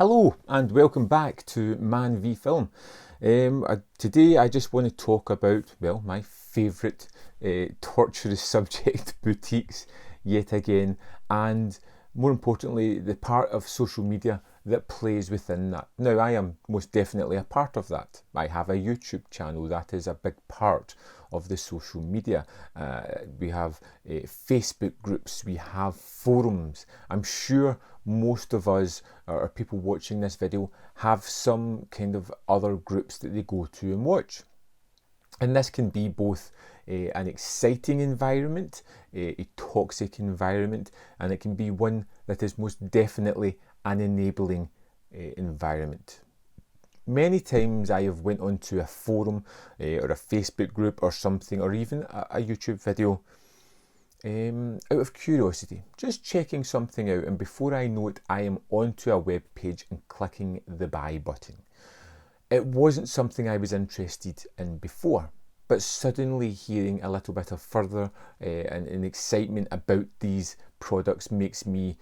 Hello and welcome back to Man v Film. Today I just want to talk about, well, my favourite torturous subject, boutiques, yet again, and more importantly, the part of social media that plays within that. Now, I am most definitely a part of that. I have a YouTube channel, that is a big part of the social media. We have Facebook groups, we have forums. I'm sure most of us, or people watching this video, have some kind of other groups that they go to and watch. And this can be both an exciting environment, a toxic environment, and it can be one that is most definitely an enabling environment. Many times I have went onto a forum or a Facebook group or something, or even a YouTube video out of curiosity, just checking something out, and before I know it, I am onto a web page and clicking the buy button. It wasn't something I was interested in before, but suddenly hearing a little bit of further and excitement about these products makes me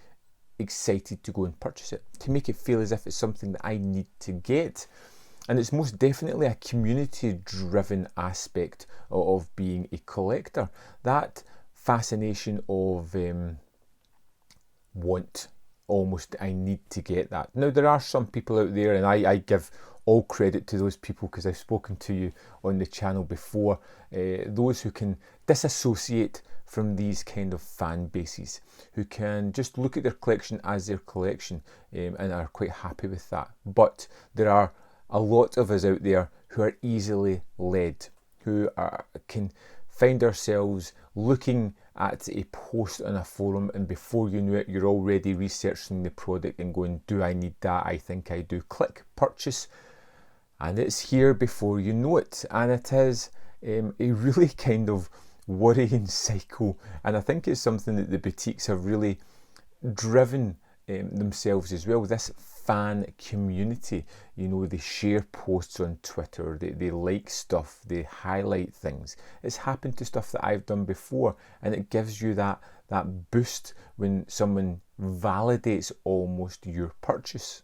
excited to go and purchase it, to make it feel as if it's something that I need to get. And it's most definitely a community-driven aspect of being a collector. That fascination of want, almost, I need to get that. Now, there are some people out there, and I give all credit to those people because I've spoken to you on the channel before, those who can disassociate from these kind of fan bases, who can just look at their collection as their collection and are quite happy with that. But there are a lot of us out there who are easily led, who can find ourselves looking at a post on a forum, and before you know it, you're already researching the product and going, do I need that? I think I do. Click purchase, and it's here before you know it. And it is a really kind of worrying cycle, and I think it's something that the boutiques have really driven themselves as well. This fan community, you know, they share posts on Twitter, they like stuff, they highlight things. It's happened to stuff that I've done before, and it gives you that boost when someone validates almost your purchase.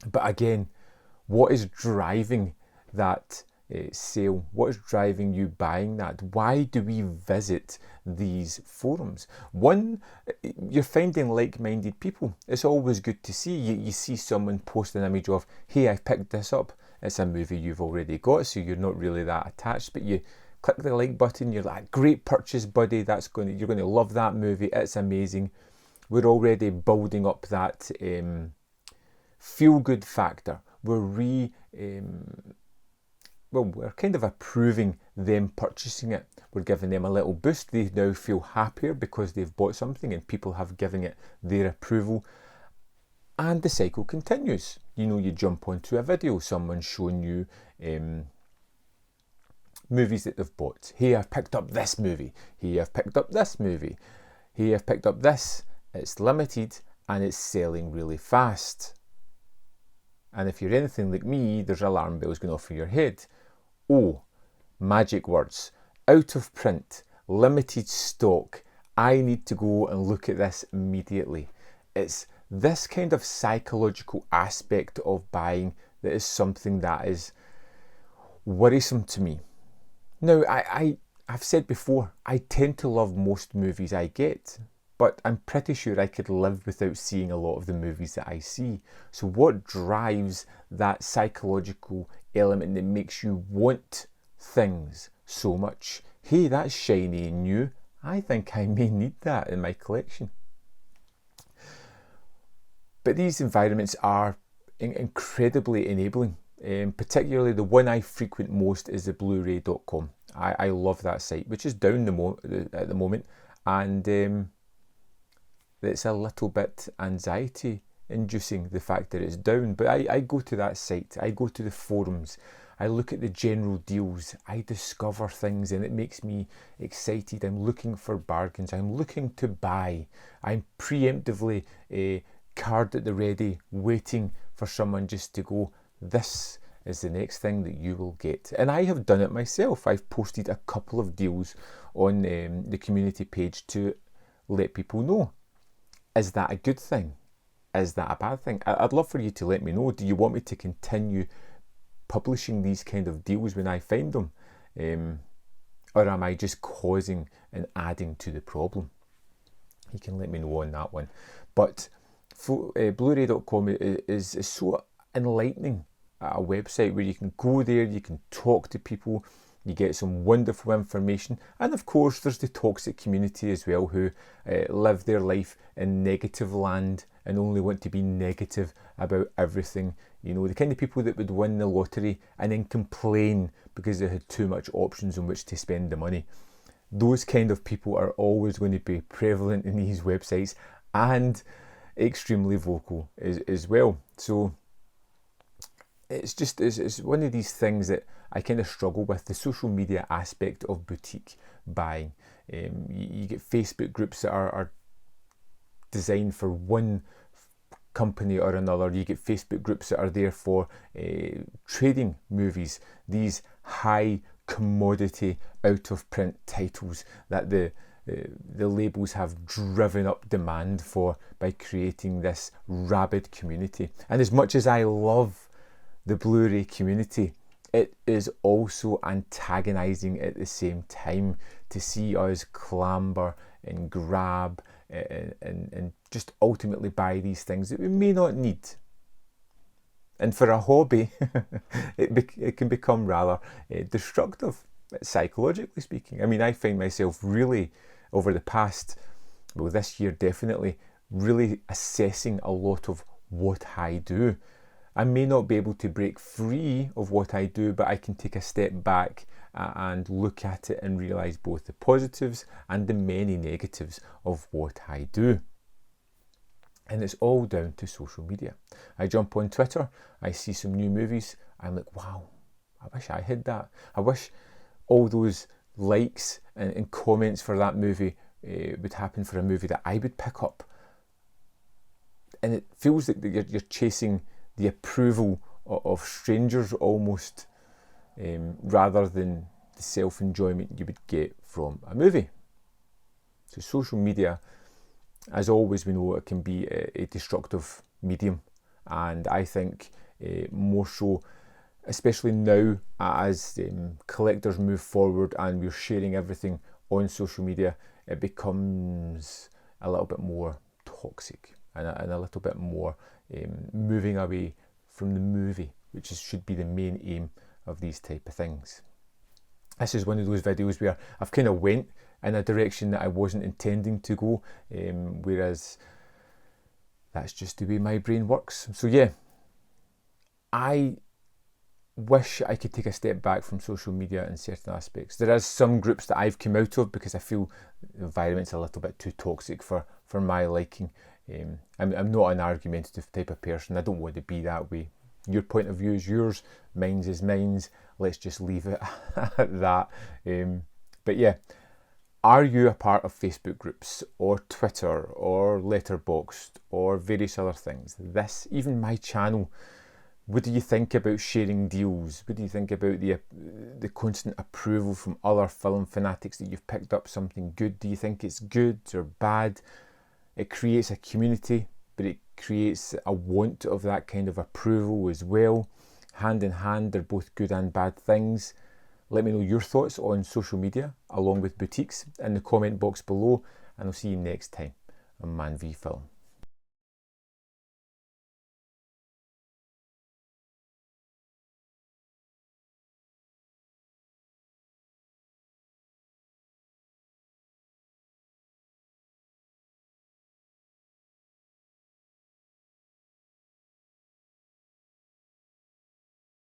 But again, what is driving that sale? What is driving you buying that? Why do we visit these forums? One, you're finding like-minded people. It's always good to see. You see someone post an image of, hey, I've picked this up. It's a movie you've already got, so you're not really that attached, but you click the like button, you're like, great purchase, buddy, you're going to love that movie, it's amazing. We're already building up that feel-good factor. We're kind of approving them purchasing it. We're giving them a little boost. They now feel happier because they've bought something and people have given it their approval. And the cycle continues. You know, you jump onto a video, someone's showing you movies that they've bought. Hey, I've picked up this movie. Hey, I've picked up this movie. Hey, I've picked up this. It's limited and it's selling really fast. And if you're anything like me, there's alarm bells going off in your head. Oh, magic words. Out of print, limited stock. I need to go and look at this immediately. It's this kind of psychological aspect of buying that is something that is worrisome to me. Now, I've said before, I tend to love most movies I get, but I'm pretty sure I could live without seeing a lot of the movies that I see. So what drives that psychological element that makes you want things so much? Hey, that's shiny and new. I think I may need that in my collection. But these environments are incredibly enabling. Particularly the one I frequent most is the blu-ray.com. I love that site, which is down at the moment, and it's a little bit anxiety inducing, the fact that it's down. But I go to that site, I go to the forums, I look at the general deals, I discover things, and it makes me excited. I'm looking for bargains, I'm looking to buy, I'm preemptively card at the ready, waiting for someone just to go, this is the next thing that you will get. And I have done it myself. I've posted a couple of deals on the community page to let people know. Is that a good thing? is that a bad thing? I'd love for you to let me know. Do you want me to continue publishing these kind of deals when I find them? Or am I just causing and adding to the problem? You can let me know on that one. But blu-ray.com is so enlightening, a website where you can go there, you can talk to people, you get some wonderful information, and of course there's the toxic community as well, who live their life in negative land and only want to be negative about everything. You know, the kind of people that would win the lottery and then complain because they had too much options on which to spend the money. Those kind of people are always going to be prevalent in these websites, and extremely vocal as well. So it's one of these things that I kind of struggle with, the social media aspect of boutique buying. You get Facebook groups that are designed for one company or another. You get Facebook groups that are there for trading movies, these high commodity out of print titles that the labels have driven up demand for by creating this rabid community. And as much as I love the Blu-ray community, it is also antagonizing at the same time to see us clamber and grab and just ultimately buy these things that we may not need. And for a hobby, it can become rather destructive, psychologically speaking. I mean, I find myself really, over the past, well, this year definitely, really assessing a lot of what I do. I may not be able to break free of what I do, but I can take a step back and look at it and realise both the positives and the many negatives of what I do. And it's all down to social media. I jump on Twitter, I see some new movies, I'm like, wow, I wish I had that. I wish all those likes and comments for that movie would happen for a movie that I would pick up. And it feels like you're chasing the approval of strangers almost, rather than the self-enjoyment you would get from a movie. So social media, as always, we know it can be a destructive medium, and I think more so, especially now as collectors move forward and we're sharing everything on social media, it becomes a little bit more toxic and a little bit more moving away from the movie, which should be the main aim of these type of things. This is one of those videos where I've kind of went in a direction that I wasn't intending to go, whereas that's just the way my brain works. So yeah, I wish I could take a step back from social media in certain aspects. There is some groups that I've come out of because I feel the environment's a little bit too toxic for my liking. I'm not an argumentative type of person. I don't want to be that way. Your point of view is yours, mine's is mine's. Let's just leave it at that. But yeah, are you a part of Facebook groups or Twitter or Letterboxd or various other things? This, even my channel, what do you think about sharing deals? What do you think about the constant approval from other film fanatics that you've picked up something good? Do you think it's good or bad? It creates a community, but it creates a want of that kind of approval as well. Hand in hand, they're both good and bad things. Let me know your thoughts on social media along with boutiques in the comment box below, and I'll see you next time on Man v Film.